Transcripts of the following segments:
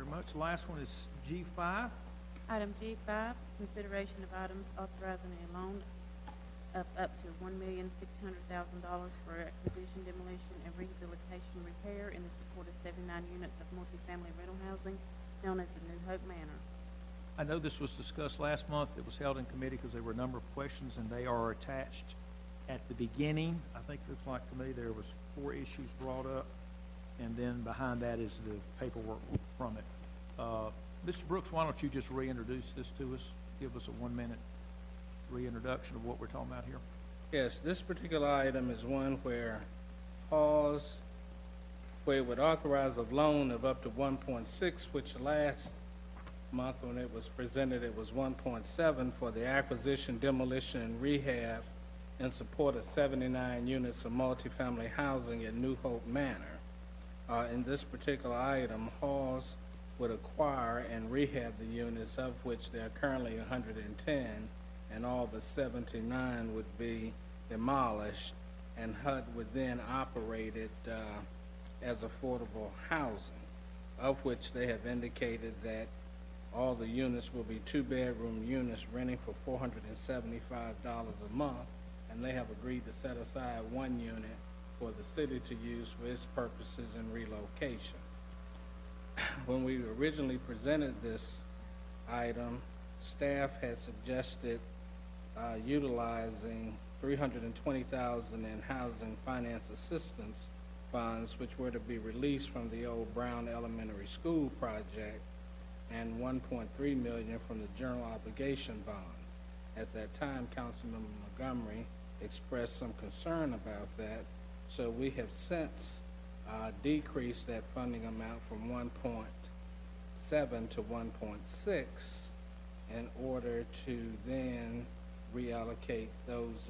very much. The last one is G5. Item G5, consideration of items authorizing a loan of up to $1,600,000 for acquisition, demolition, and rehabilitation repair in the support of 79 units of multifamily rental housing known as the New Hope Manor. I know this was discussed last month. It was held in committee because there were a number of questions, and they are attached at the beginning. I think it looks like to me there was 4 issues brought up, and then behind that is the paperwork from it. Mr. Brooks, why don't you just reintroduce this to us? Give us a 1-minute reintroduction of what we're talking about here. Yes, this particular item is one where HAWS, where it would authorize a loan of up to 1.6, which last month when it was presented, it was 1.7 for the acquisition, demolition, and rehab in support of 79 units of multifamily housing at New Hope Manor. In this particular item, HAWS would acquire and rehab the units, of which there are currently 110, and all but 79 would be demolished, and HUD would then operate it as affordable housing, of which they have indicated that all the units will be 2-bedroom units renting for $475 a month, and they have agreed to set aside 1 unit for the city to use for its purposes in relocation. When we originally presented this item, staff had suggested utilizing $320,000 in housing finance assistance funds, which were to be released from the old Brown Elementary School project, and $1.3 million from the general obligation bond. At that time, Councilmember Montgomery expressed some concern about that, so we have since decreased that funding amount from 1.7 to 1.6 in order to then reallocate those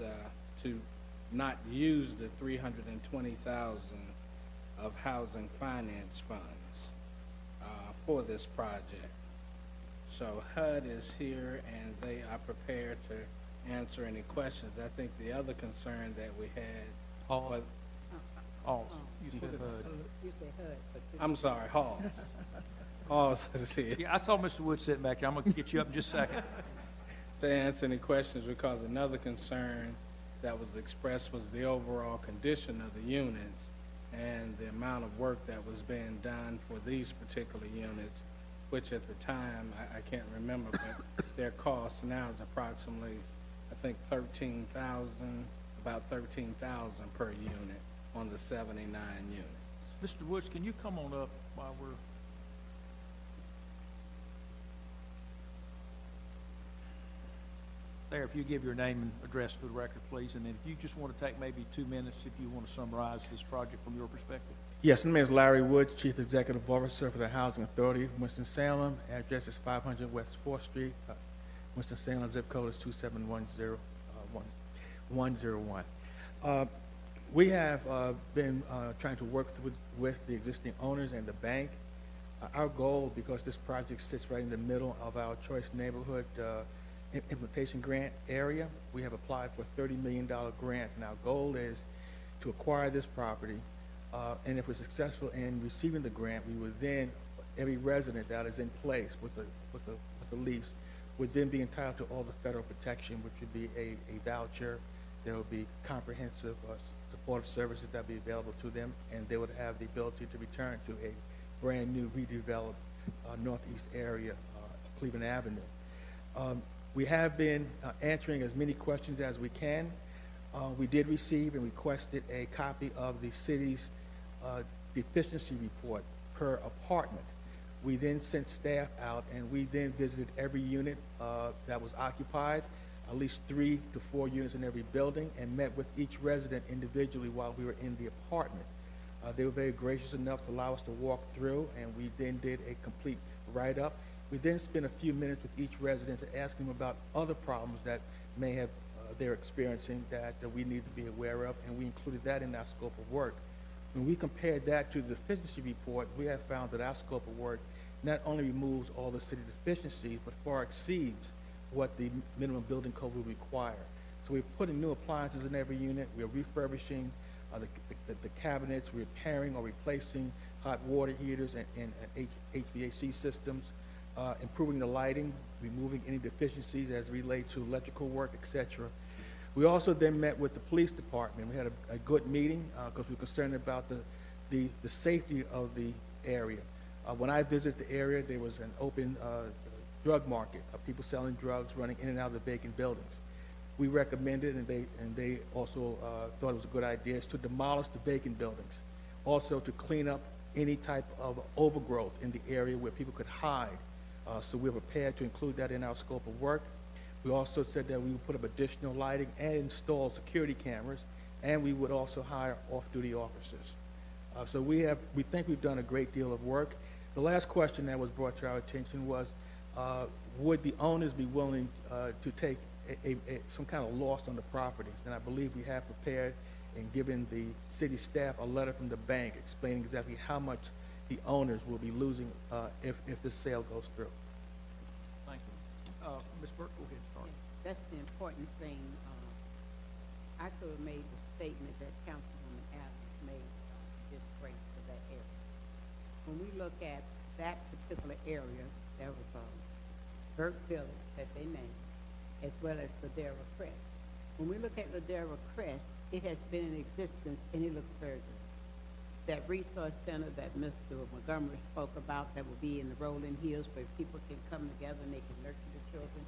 to not use the $320,000 of housing finance funds for this project. So HUD is here and they are prepared to answer any questions. I think the other concern that we had was, You said HUD. You say HUD, but I'm sorry, HAWS. HAWS is here. Yeah, I saw Mr. Wood sitting back there. I'm going to get you up in just a second. To answer any questions, because another concern that was expressed was the overall condition of the units and the amount of work that was being done for these particular units, which at the time, I can't remember, but their cost now is approximately, I think, about $13,000 per unit on the 79 units. Mr. Woods, can you come on up while we're... There, if you give your name and address for the record, please, and then if you just want to take maybe 2 minutes if you want to summarize this project from your perspective. Yes, my name is Larry Wood, Chief Executive Officer for the Housing Authority of Winston-Salem. Address is 500 West 4th Street. Winston-Salem zip code is 27101. We have been trying to work with the existing owners and the bank. Our goal, because this project sits right in the middle of our choice neighborhood implementation grant area, we have applied for a $30 million grant, and our goal is to acquire this property, and if we're successful in receiving the grant, we would then, every resident that is in place with the lease would then be entitled to all the federal protection, which would be a voucher. There would be comprehensive supportive services that would be available to them, and they would have the ability to return to a brand new redeveloped northeast area, Cleveland Avenue. We have been answering as many questions as we can. We did receive and requested a copy of the city's deficiency report per apartment. We then sent staff out and we then visited every unit that was occupied, at least 3 to 4 units in every building, and met with each resident individually while we were in the apartment. They were very gracious enough to allow us to walk through, and we then did a complete write-up. We then spent a few minutes with each resident to ask them about other problems that may have they're experiencing that we need to be aware of, and we included that in our scope of work. When we compared that to the deficiency report, we have found that our scope of work not only removes all the city deficiencies, but far exceeds what the minimum building code would require. So we're putting new appliances in every unit, we're refurbishing the cabinets, we're repairing or replacing hot water heaters and HVAC systems, improving the lighting, removing any deficiencies as relate to electrical work, etc. We also then met with the police department. We had a good meeting because we were concerned about the safety of the area. When I visited the area, there was an open drug market of people selling drugs running in and out of the vacant buildings. We recommended, and they also thought it was a good idea, is to demolish the vacant buildings. Also to clean up any type of overgrowth in the area where people could hide. So we're prepared to include that in our scope of work. We also said that we would put up additional lighting and install security cameras, and we would also hire off-duty officers. So we think we've done a great deal of work. The last question that was brought to our attention was, would the owners be willing to take some kind of loss on the properties? And I believe we have prepared and given the city staff a letter from the bank explaining exactly how much the owners will be losing if this sale goes through. Thank you. Ms. Burke, go ahead and start. That's the important thing. I could have made the statement that Councilwoman Adams made this great for that area. When we look at that particular area, there was a Burke Village that they named, as well as Ladera Crest. When we look at Ladera Crest, it has been in existence and it looks very good. That resource center that Mr. Montgomery spoke about that will be in the rolling hills where people can come together and they can nurture the children,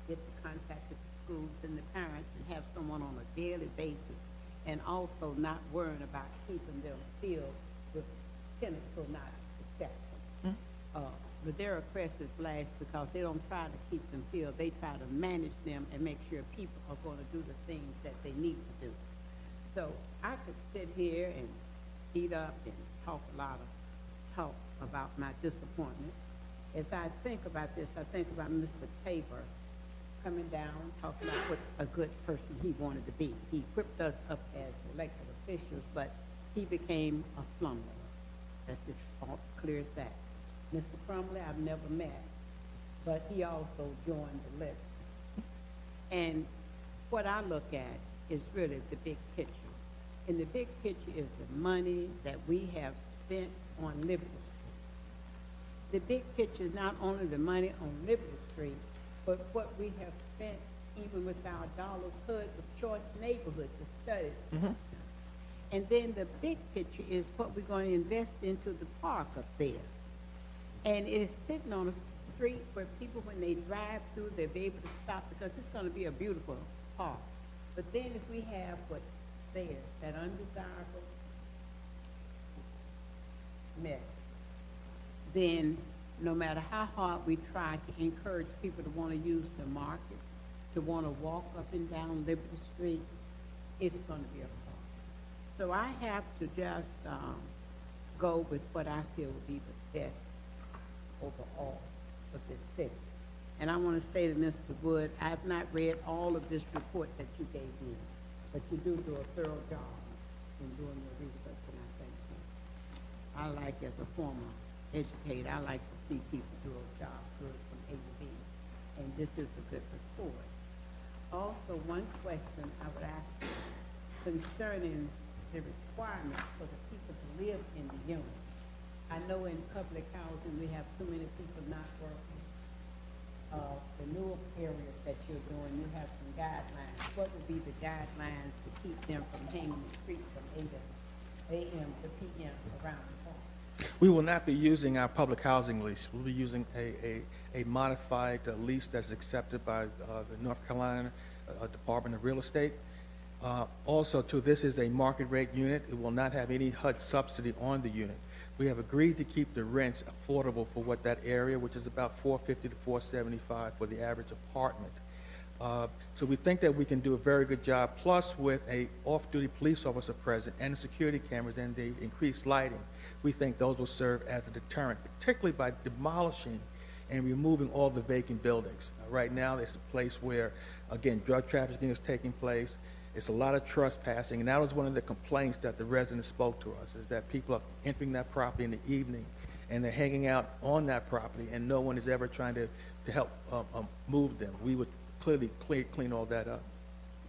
get the contact with the schools and the parents and have someone on a daily basis, and also not worrying about keeping them filled with tenants who are not acceptable. Ladera Crest is last because they don't try to keep them filled. They try to manage them and make sure people are going to do the things that they need to do. So I could sit here and eat up and talk about my disappointment. As I think about this, I think about Mr. Tabor coming down, talking about what a good person he wanted to be. He equipped us up as elected officials, but he became a slumlord. That's just all clear as that. Mr. Crumley, I've never met, but he also joined the list. And what I look at is really the big picture. And the big picture is the money that we have spent on Liberty Street. The big picture is not only the money on Liberty Street, but what we have spent even with our Dollars Hood with choice neighborhoods to study. Mm-hmm. And then the big picture is what we're going to invest into the park up there. And it is sitting on a street where people, when they drive through, they'll be able to stop because it's going to be a beautiful park. But then if we have what's there, that undesirable mess, then no matter how hard we try to encourage people to want to use the market, to want to walk up and down Liberty Street, it's going to be a problem. So I have to just go with what I feel would be the best overall of this city. And I want to say to Mr. Wood, I have not read all of this report that you gave me, but you do a thorough job in doing your research, and I thank you. I like, as a former educator, I like to see people do a job good from A to B, and this is a good report. Also, one question I would ask you concerning the requirements for the people to live in the unit. I know in public housing we have too many people not working. The newer areas that you're doing, you have some guidelines. What would be the guidelines to keep them from hanging the street from 8 a.m. to p.m. around the clock? We will not be using our public housing lease. We'll be using a modified lease that's accepted by the North Carolina Department of Real Estate. Also, too, this is a market rate unit. It will not have any HUD subsidy on the unit. We have agreed to keep the rents affordable for what that area, which is about $450 to $475 for the average apartment. So we think that we can do a very good job, plus with a off-duty police officer present and the security cameras and the increased lighting, we think those will serve as a deterrent, particularly by demolishing and removing all the vacant buildings. Right now, it's a place where, again, drug trafficking is taking place. It's a lot of trespassing, and that was one of the complaints that the residents spoke to us, is that people are entering that property in the evening, and they're hanging out on that property, and no one is ever trying to help move them. We would clearly clean all that up.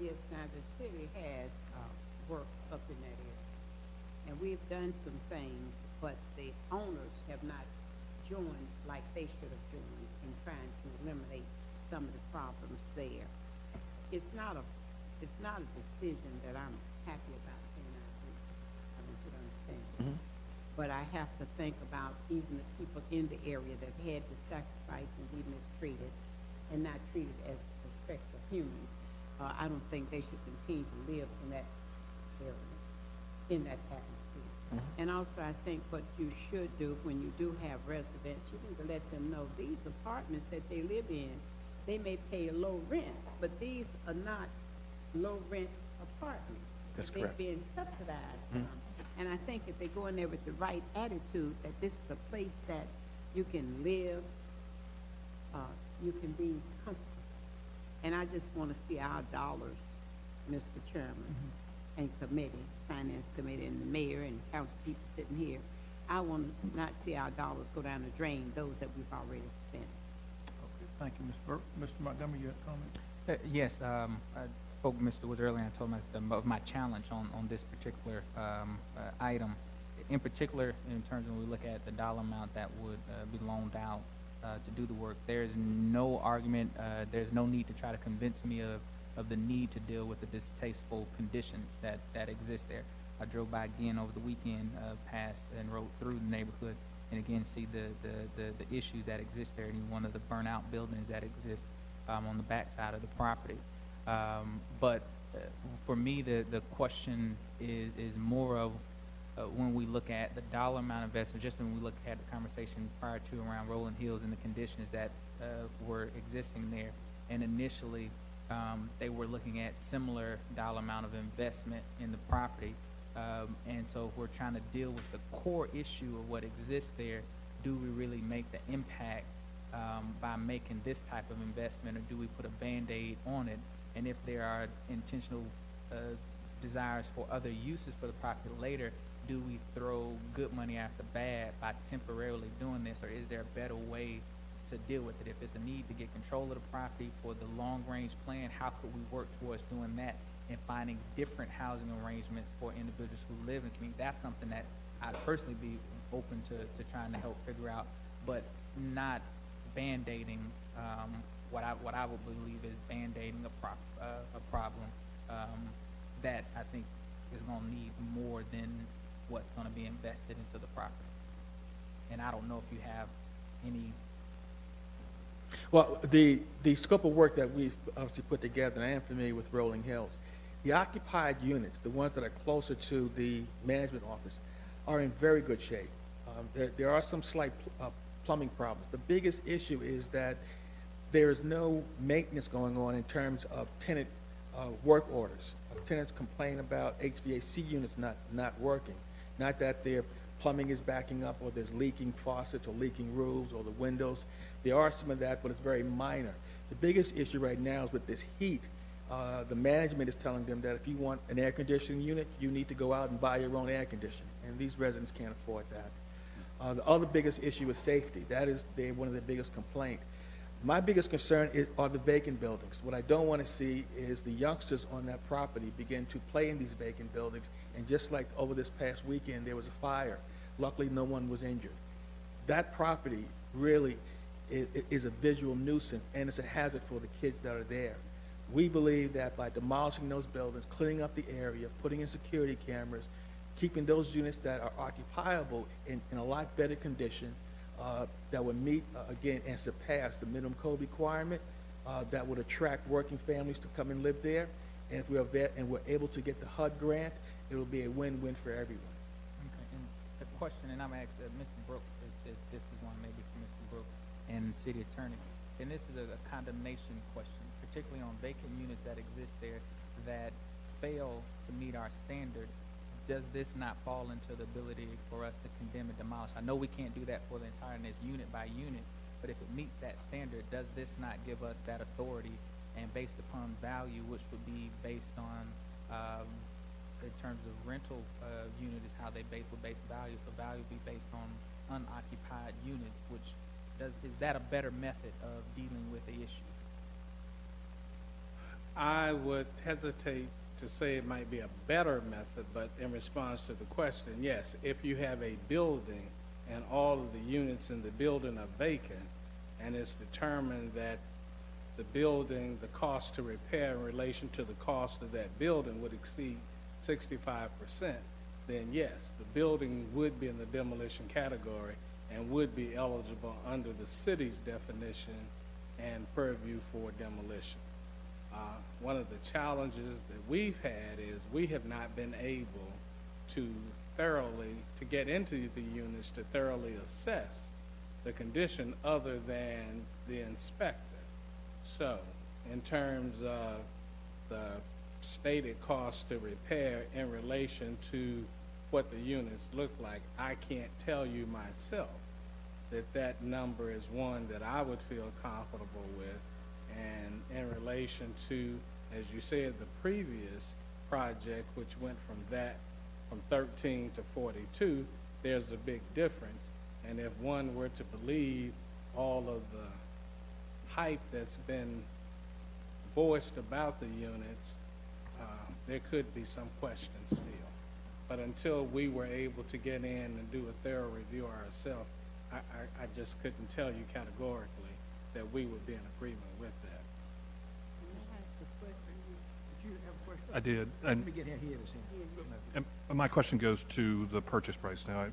Yes, now the city has work up in that area, and we've done some things but the owners have not joined like they should have joined in trying to eliminate some of the problems there. It's not a decision that I'm happy about, and I want you to understand. But I have to think about even the people in the area that had to sacrifice and be mistreated and not treated as respectful humans. I don't think they should continue to live in that area, in that atmosphere. And also, I think what you should do when you do have residents, you need to let them know these apartments that they live in, they may pay a low rent, but these are not low rent apartments. That's They're correct. being subsidized. And I think if they go in there with the right attitude, that this is a place that you can live, you can be comfortable. And I just want to see our dollars, Mr. Chairman, and committee, Finance Committee, and the mayor and council people sitting here. I want to not see our dollars go down the drain, those that we've already spent. Okay, thank you, Ms. Burke. Mr. Montgomery, you have a comment? Yes, I spoke with Mr. Woods earlier and I told him of my challenge on this particular item. In particular, in terms of when we look at the dollar amount that would be loaned out to do the work, there's no argument, there's no need to try to convince me of the need to deal with the distasteful conditions that exist there. I drove by again over the weekend, passed and rode through the neighborhood, and again see the issues that exist there, and one of the burnout buildings that exist on the backside of the property. But for me, the question is more of when we look at the dollar amount invested, just when we look at the conversation prior to around Rolling Hills and the conditions that were existing there, and initially they were looking at similar dollar amount of investment in the property. And so if we're trying to deal with the core issue of what exists there, do we really make the impact by making this type of investment, or do we put a Band-Aid on it? And if there are intentional desires for other uses for the property later, do we throw good money after bad by temporarily doing this, or is there a better way to deal with it? If it's a need to get control of the property for the long-range plan, how could we work towards doing that and finding different housing arrangements for individuals who live in the community? That's something that I'd personally be open to trying to help figure out, but not Band-Aiding what I would believe is Band-Aiding a problem that I think is going to need more than what's going to be invested into the property. And I don't know if you have any. Well, the scope of work that we've obviously put together, and I am familiar with Rolling Hills, the occupied units, the ones that are closer to the management office, are in very good shape. There are some slight plumbing problems. The biggest issue is that there is no maintenance going on in terms of tenant work orders. Tenants complain about HVAC units not working. Not that their plumbing is backing up, or there's leaking faucets or leaking roofs or the windows. There are some of that, but it's very minor. The biggest issue right now is with this heat. The management is telling them that if you want an air conditioning unit, you need to go out and buy your own air conditioning, and these residents can't afford that. The other biggest issue is safety. That is one of the biggest complaints. My biggest concern are the vacant buildings. What I don't want to see is the youngsters on that property begin to play in these vacant buildings, and just like over this past weekend, there was a fire. Luckily, no one was injured. That property really is a visual nuisance, and it's a hazard for the kids that are there. We believe that by demolishing those buildings, cleaning up the area, putting in security cameras, keeping those units that are occupiable in a lot better condition, that would meet, again, and surpass the minimum code requirement, that would attract working families to come and live there. And if we're able to get the HUD grant, it will be a win-win for everyone. Okay, and the question, and I'm asking Mr. Brooks, if this is one maybe for Mr. Brooks and City Attorney, and this is a condemnation question, particularly on vacant units that exist there that fail to meet our standard. Does this not fall into the ability for us to condemn and demolish? I know we can't do that for the entireness unit by unit, but if it meets that standard, does this not give us that authority, and based upon value, which would be based on, in terms of rental unit is how they would base value, so value would be based on unoccupied units, which is that a better method of dealing with the issue? I would hesitate to say it might be a better method, but in response to the question, yes, if you have a building and all of the units in the building are vacant, and it's determined that the building, the cost to repair in relation to the cost of that building would exceed 65%, then yes, the building would be in the demolition category and would be eligible under the city's definition and purview for demolition. One of the challenges that we've had is we have not been able to get into the units to thoroughly assess the condition other than the inspector. So, in terms of the stated cost to repair in relation to what the units look like, I can't tell you myself that that number is one that I would feel comfortable with. And in relation to, as you said, the previous project, which went from 13 to 42, there's a big difference. And if one were to believe all of the hype that's been voiced about the units, there could be some questions still. But until we were able to get in and do a thorough review ourselves, I just couldn't tell you categorically that we would be in agreement with that. Did you have a question? I did. Let me get him here. And my question goes to the purchase price. Now,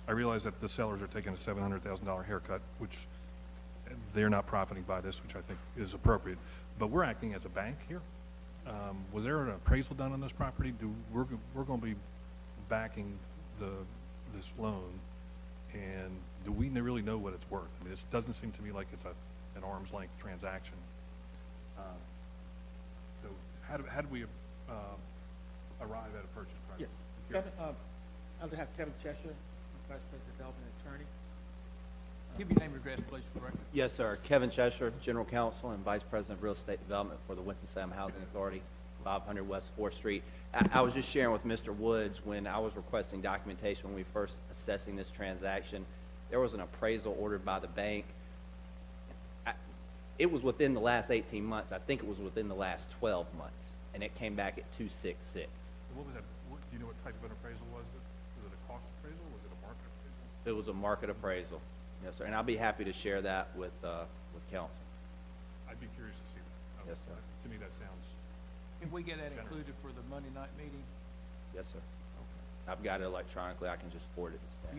I realize that the sellers are taking a $700,000 haircut, which they're not profiting by this, which I think is appropriate. But we're acting as a bank here. Was there an appraisal done on this property? We're going to be backing this loan, and do we really know what it's worth? I mean, this doesn't seem to me like it's an arm's length transaction. So how do we arrive at a purchase price? Yeah. Kevin, I'll have Kevin Cheshire, Vice President Development Attorney. Give your name and address, please, for the record. Yes, sir. Kevin Cheshire, General Counsel and Vice President of Real Estate Development for the Winston-Salem Housing Authority, 500 West 4th Street. I was just sharing with Mr. Woods when I was requesting documentation when we first assessing this transaction. There was an appraisal ordered by the bank. It was within the last 18 months. I think it was within the last 12 months, and it came back at 266. What was that? Do you know what type of an appraisal was it? Was it a cost appraisal? Was it a market appraisal? It was a market appraisal. Yes, sir. And I'll be happy to share that with council. I'd be curious to see that. Yes, sir. To me, that sounds. Can we get that included for the Monday night meeting? Yes, sir. I've got it electronically. I can just forward it to staff.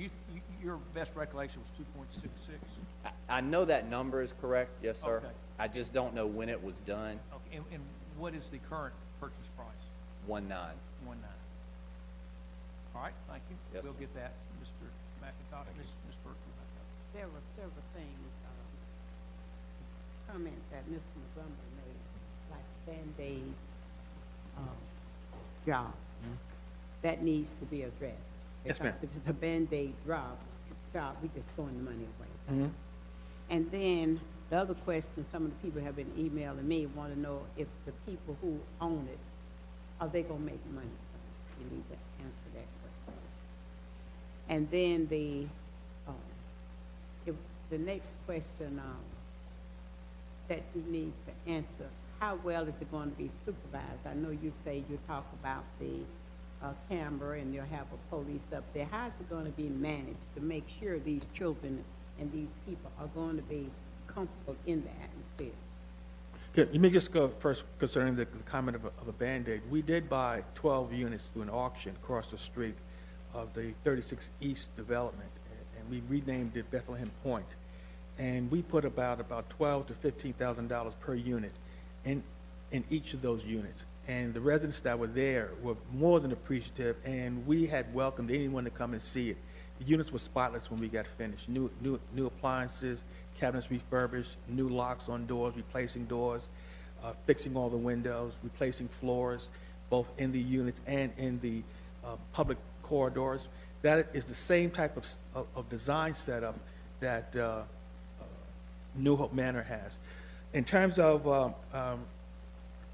Your best recollection was 2.66? I know that number is correct. Yes, sir. Okay. I just don't know when it was done. Okay, and what is the current purchase price? 1.9. 1.9. All right, thank you. Yes, We'll sir. get that, Mr. McIntosh, Ms. Burke. There were several things, comments that Mr. Montgomery made, like Band-Aid job. That needs to be addressed. Yes, ma'am. Because if it's a Band-Aid job, we just throwing the money away. And then the other question, some of the people have been emailing me, want to know if the people who own it, are they going to make money? You need to answer that question. And then the next question that you need to answer, how well is it going to be supervised? I know you say you talk about the camera and you'll have a police up there. How is it going to be managed to make sure these children and these people are going to be comfortable in the atmosphere? Good. Let me just go first concerning the comment of a Band-Aid. We did buy 12 units through an auction across the street of the 36 East development, and we renamed it Bethlehem Point. And we put about $12,000 to $15,000 per unit in each of those units. And the residents that were there were more than appreciative, and we had welcomed anyone to come and see it. The units were spotless when we got finished. New appliances, cabinets refurbished, new locks on doors, replacing doors, fixing all the windows, replacing floors, both in the units and in the public corridors. That is the same type of design setup that New Hope Manor has. In terms of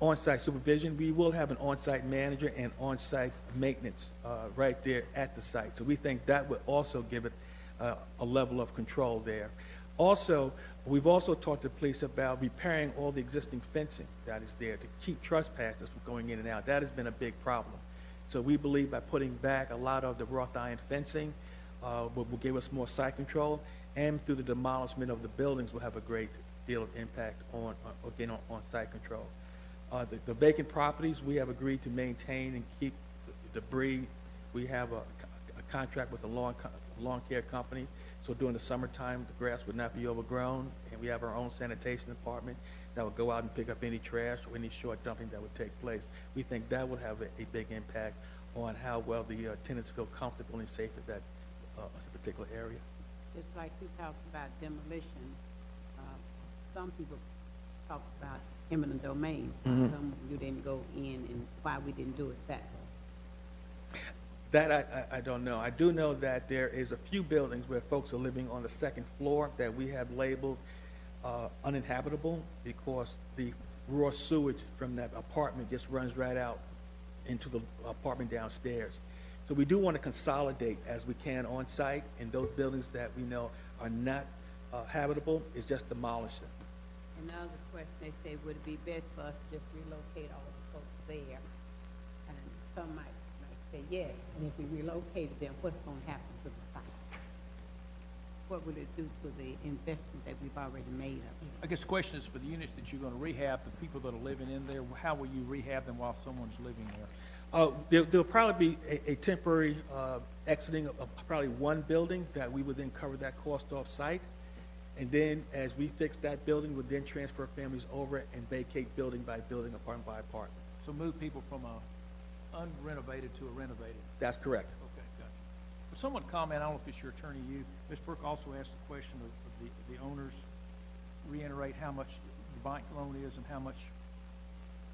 on-site supervision, we will have an on-site manager and on-site maintenance right there at the site. So we think that would also give it a level of control there. Also, we've also talked to the police about repairing all the existing fencing that is there to keep trespassers from going in and out. That has been a big problem. So we believe by putting back a lot of the wrought iron fencing will give us more site control, and through the demolishment of the buildings will have a great deal of impact on site control. The vacant properties, we have agreed to maintain and keep the debris. We have a contract with a lawn care company, so during the summertime, the grass would not be overgrown, and we have our own sanitation department that will go out and pick up any trash or any short dumping that would take place. We think that will have a big impact on how well the tenants feel comfortable and safe at that particular area. Just like you talked about demolition, some people talked about eminent domain. Some you didn't go in, and why we didn't do it that way. That I don't know. I do know that there is a few buildings where folks are living on the second floor that we have labeled uninhabitable because the raw sewage from that apartment just runs right out into the apartment downstairs. So we do want to consolidate as we can on site, and those buildings that we know are not habitable is just demolish them. Another question, they say, would it be best for us to just relocate all the folks there? And some might say yes, and if we relocated them, what's going to happen to the site? What would it do to the investment that we've already made up here? I guess the question is for the units that you're going to rehab, the people that are living in there, how will you rehab them while someone's living there? There'll probably be a temporary exiting of probably one building that we would then cover that cost off site. And then as we fix that building, we'll then transfer families over and vacate building by building, apartment by apartment. So move people from a unrenovated to a renovated? That's correct. Okay, gotcha. Would someone comment, I don't know if it's your attorney or you, Ms. Burke also asked the question of the owners, reiterate how much the bank loan is and how much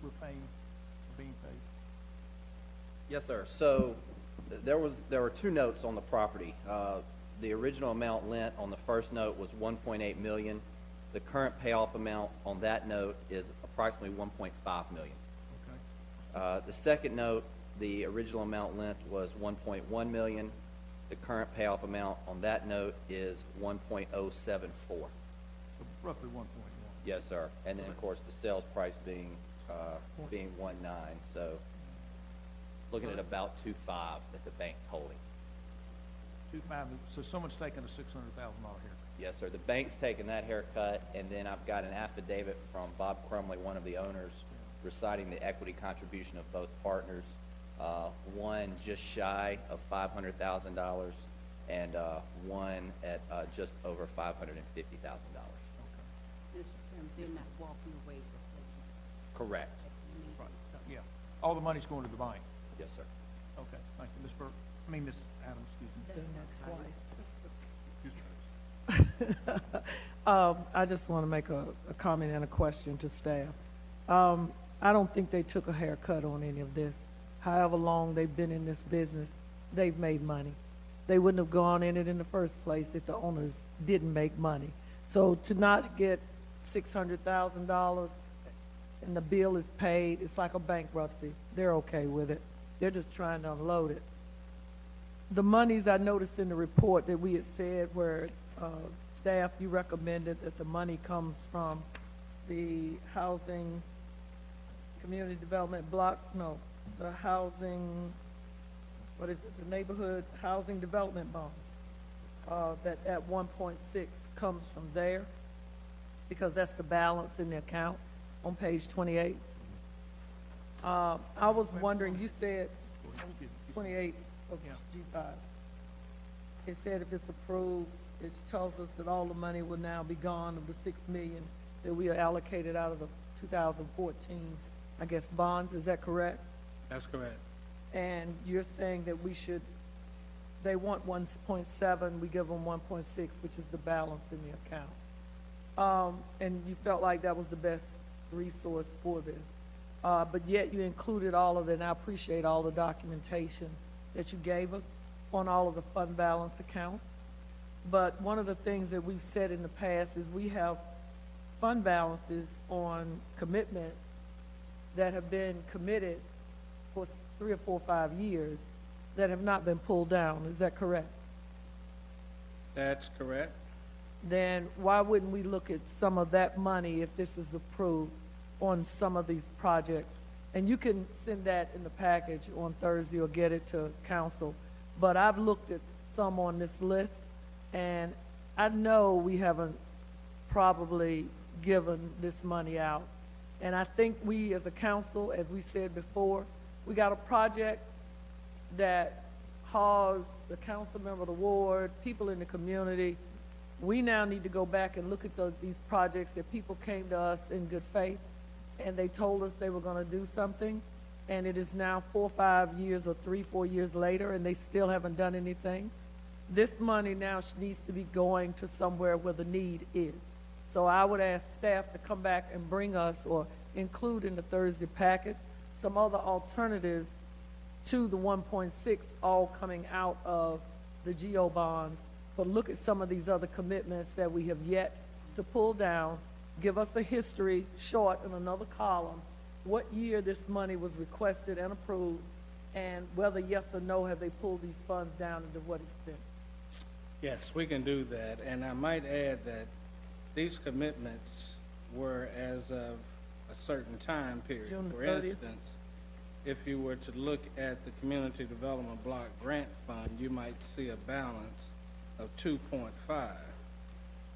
we're paying, or being paid. Yes, sir. So there were two notes on the property. The original amount lent on the first note was $1.8 million. The current payoff amount on that note is approximately $1.5 million. Okay. The second note, the original amount lent was $1.1 million. The current payoff amount on that note is $1.074. So roughly 1.1. Yes, sir. And then, of course, the sales price being 1.9. So looking at about 2.5 that the bank's holding. 2.5, so someone's taking a $600,000 haircut. Yes, sir. The bank's taking that haircut, and then I've got an affidavit from Bob Crumley, one of the owners, reciting the equity contribution of both partners. One just shy of $500,000, and one at just over $550,000. Mr. Chairman, they're not walking away with Correct. Right. Yeah. All the money's going to the bank. Yes, sir. Okay, thank you, Ms. Burke. Ms. Adams, excuse me. I just want to make a comment and a question to staff. I don't think they took a haircut on any of this. However long they've been in this business, they've made money. They wouldn't have gone in it in the first place if the owners didn't make money. So to not get $600,000 and the bill is paid, it's like a bankruptcy. They're okay with it. They're just trying to unload it. The monies I noticed in the report that we had said where staff, you recommended that the money comes from the housing, community development block, no, the housing, what is it, the neighborhood housing development bonds, that at 1.6 comes from there, because that's the balance in the account on page 28. I was wondering, you said 28 of G5. It said if it's approved, it tells us that all the money will now be gone of the $6 million that we are allocated out of the 2014, I guess, bonds. Is that correct? That's correct. And you're saying that we should, they want 1.7, we give them 1.6, which is the balance in the account. And you felt like that was the best resource for this. But yet you included all of it, and I appreciate all the documentation that you gave us on all of the fund balance accounts. But one of the things that we've said in the past is we have fund balances on commitments that have been committed for 3 or 4 or 5 years that have not been pulled down. Is that correct? That's correct. then why wouldn't we look at some of that money, if this is approved, on some of these projects? And you can send that in the package on Thursday or get it to council. But I've looked at some on this list, and I know we haven't probably given this money out. And I think we, as a council, as we said before, we got a project that HAWS, the council member of the ward, people in the community, we now need to go back and look at these projects that people came to us in good faith, and they told us they were going to do something, and it is now 4 or 5 years or 3, 4 years later, and they still haven't done anything. This money now needs to be going to somewhere where the need is. So I would ask staff to come back and bring us, or include in the Thursday package, some other alternatives to the 1.6, all coming out of the GO bonds. But look at some of these other commitments that we have yet to pull down. Give us a history, short in another column, what year this money was requested and approved, and whether yes or no have they pulled these funds down, and to what extent. Yes, we can do that, and I might add that these commitments were as of a certain time period. June the For 30th. instance, if you were to look at the Community Development Block Grant Fund, you might see a balance of 2.5.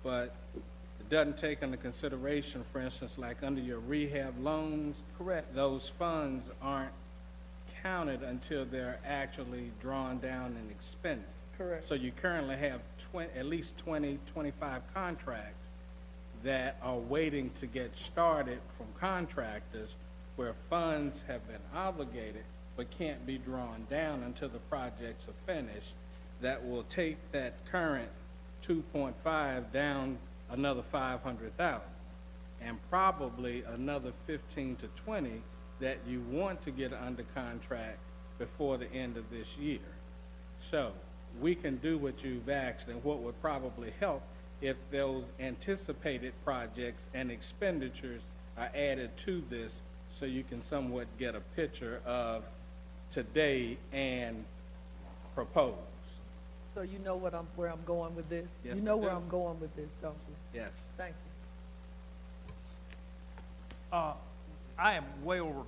But it doesn't take into consideration, for instance, like under your rehab loans. Correct. Those funds aren't counted until they're actually drawn down and expended. Correct. So you currently have at least 20, 25 contracts that are waiting to get started from contractors where funds have been obligated but can't be drawn down until the projects are finished. That will take that current 2.5 down another 500,000, and probably another 15 to 20 that you want to get under contract before the end of this year. So we can do what you've asked, and what would probably help if those anticipated projects and expenditures are added to this, so you can somewhat get a picture of today and proposed. So you know where I'm going with this? Yes, You know I where do. I'm going with this, don't you? Yes. Thank you. I am way over,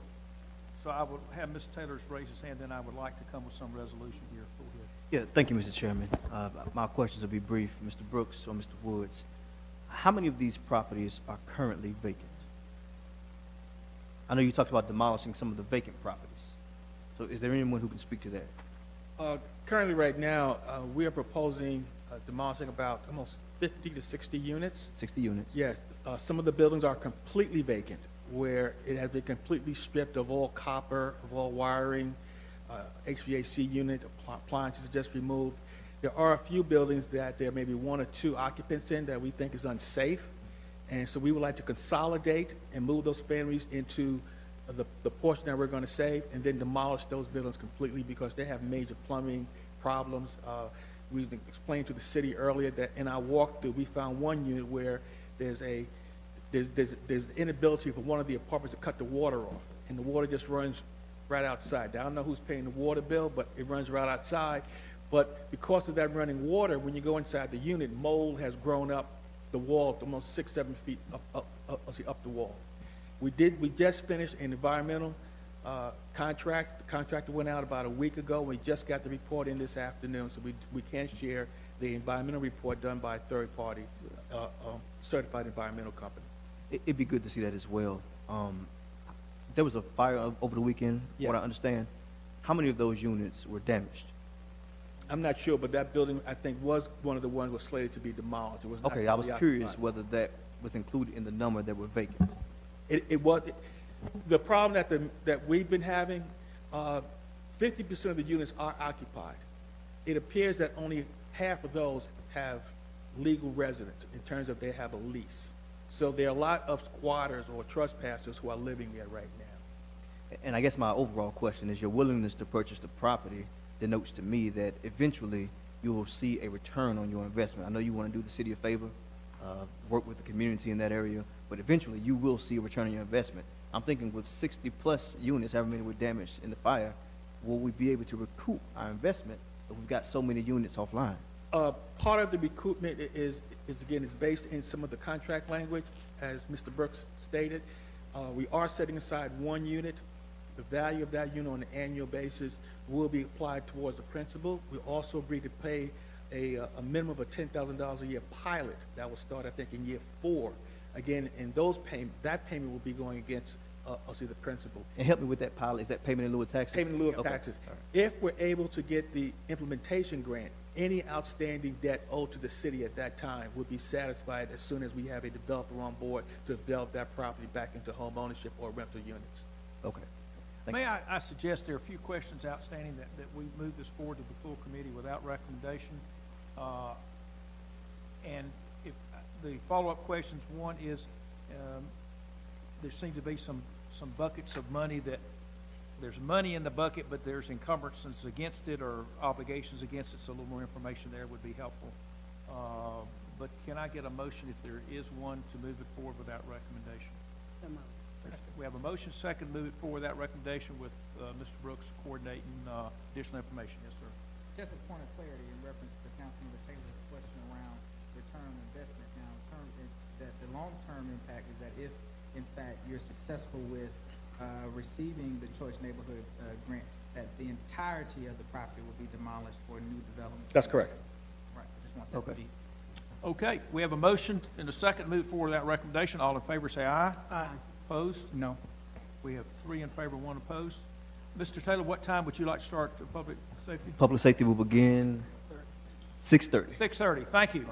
so I would have Mr. Taylor raise his hand, then I would like to come with some resolution here. Go ahead. Yeah, thank you, Mr. Chairman. My questions will be brief. Mr. Brooks or Mr. Woods, how many of these properties are currently vacant? I know you talked about demolishing some of the vacant properties. So is there anyone who can speak to that? Currently, right now, we are proposing demolishing about almost 50 to 60 units. 60 units? Yes, some of the buildings are completely vacant, where it has been completely stripped of all copper, of all wiring, HVAC unit, appliances just removed. There are a few buildings that there may be 1 or 2 occupants in that we think is unsafe, and so we would like to consolidate and move those families into the portion that we're going to save, and then demolish those buildings completely because they have major plumbing problems. We explained to the city earlier that in our walkthrough, we found one unit where there's the inability for one of the apartments to cut the water off, and the water just runs right outside. I don't know who's paying the water bill, but it runs right outside. But because of that running water, when you go inside the unit, mold has grown up the wall to almost 6, 7 feet up the wall. We just finished an environmental contract. The contractor went out about a week ago. We just got the report in this afternoon, so we can share the environmental report done by a third-party certified environmental company. It'd be good to see that as well. There was a fire over the weekend, Yeah. what I understand. How many of those units were damaged? I'm not sure, but that building, I think, was one of the ones was slated to be demolished. It was not Okay, I was fully curious occupied. whether that was included in the number that were vacant. It was, the problem that we've been having, 50% of the units are occupied. It appears that only half of those have legal residence in terms of they have a lease. So there are a lot of squatters or trespassers who are living there right now. And I guess my overall question is, your willingness to purchase the property denotes to me that eventually you will see a return on your investment. I know you want to do the city a favor, work with the community in that area, but eventually you will see a return on your investment. I'm thinking with 60 plus units, however many were damaged in the fire, will we be able to recoup our investment if we've got so many units offline? Part of the recoupment is is based in some of the contract language, as Mr. Brooks stated. We are setting aside 1 unit. The value of that unit on an annual basis will be applied towards the principal. We also agreed to pay a minimum of a $10,000 a year pilot that will start, I think, in year 4. Again, in that payment will be going against the principal. And help me with that pilot. Is that payment in lieu of taxes? Payment in lieu of Okay. taxes. All right. If we're able to get the implementation grant, any outstanding debt owed to the city at that time would be satisfied as soon as we have a developer on board to develop that property back into home ownership or rental units. Okay. Thank May I suggest there are a few questions outstanding that we move this forward to the full committee without recommendation. And if the follow-up questions, one is, there seem to be some buckets of money that there's money in the bucket, but there's encumbrances against it or obligations against it, so a little more information there would be helpful. But can I get a motion, if there is one, to move it forward without recommendation? So moved. We have a motion second to move it forward without recommendation with Mr. Brooks coordinating additional information. Yes, sir. Just a point of clarity in reference to Councilmember Taylor's question around return on investment. Now, the long-term impact is that if, in fact, you're successful with receiving the Choice Neighborhood grant, that the entirety of the property will be demolished for new development. That's correct. Right, I just want that to be. Okay, we have a motion and a second to move forward without recommendation. All in favor say aye. Aye. Opposed? No. We have 3 in favor, 1 opposed. Mr. Taylor, what time would you like to start the public safety? Public safety will begin 6:30. 6:30. Thank you.